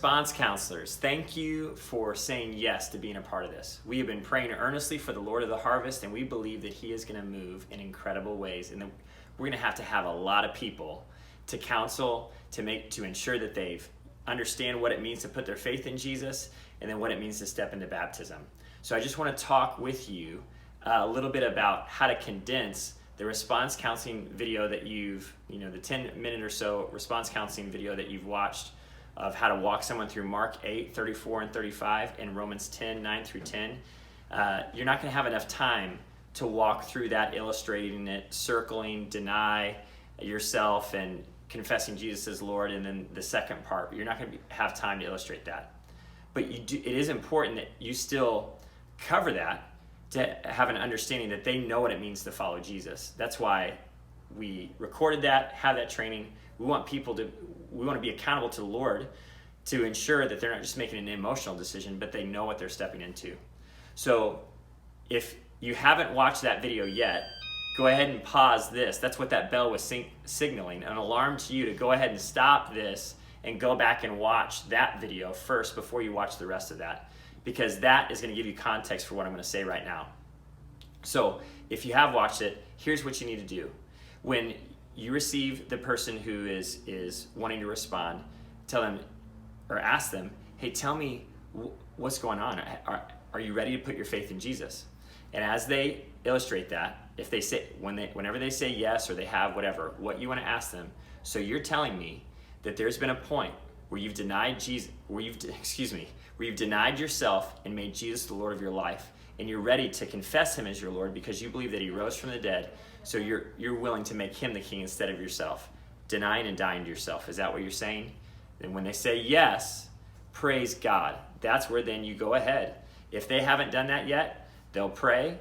Response counselors, thank you for saying yes to being a part of this. We have been praying earnestly for the Lord of the harvest, and we believe that He is going to move in incredible ways. And we're going to have a lot of people to counsel, to ensure that they understand what it means to put their faith in Jesus, and then what it means to step into baptism. So I just want to talk with you a little bit about how to condense the response counseling video that the 10-minute or so response counseling video that you've watched of how to walk someone through Mark 8, 34 and 35 and Romans 10, 9 through 10. You're not going to have enough time to walk through that, illustrating it, circling, deny yourself, and confessing Jesus as Lord, and then the second part. You're not going to have time to illustrate that. But it is important that you still cover that to have an understanding that they know what it means to follow Jesus. That's why we recorded that, have that training. We want to be accountable to the Lord to ensure that they're not just making an emotional decision, but they know what they're stepping into. So if you haven't watched that video yet, go ahead and pause this. That's what that bell was signaling, an alarm to you to go ahead and stop this and go back and watch that video first before you watch the rest of that, because that is going to give you context for what I'm going to say right now. So if you have watched it, here's what you need to do. When you receive the person who is wanting to respond, tell them or ask them, hey, tell me what's going on. Are you ready to put your faith in Jesus? And as they illustrate that, if they say, whenever they say yes or they have whatever, what you want to ask them, so you're telling me that there's been a point where you've denied Jesus, where you've denied yourself and made Jesus the Lord of your life, and you're ready to confess Him as your Lord because you believe that He rose from the dead, so you're willing to make Him the king instead of yourself, denying and dying to yourself. Is that what you're saying? Then when they say yes, praise God. That's where then you go ahead. If they haven't done that yet, they'll pray,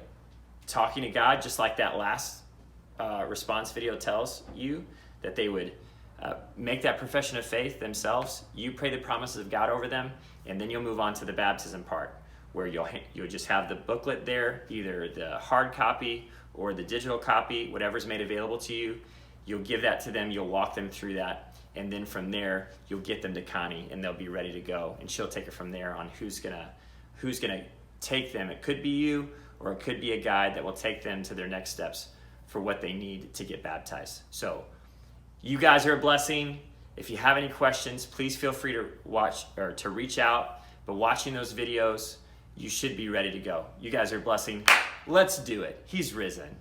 talking to God, just like that last response video tells you, that they would make that profession of faith themselves. You pray the promises of God over them, and then you'll move on to the baptism part, where you'll just have the booklet there, either the hard copy or the digital copy, whatever's made available to you. You'll give that to them, you'll walk them through that, and then from there, you'll get them to Connie, and they'll be ready to go, and she'll take it from there on who's gonna take them. It could be you, or it could be a guide that will take them to their next steps for what they need to get baptized. So you guys are a blessing. If you have any questions, please feel free to watch or to reach out. But watching those videos, you should be ready to go. You guys are a blessing. Let's do it. He's risen.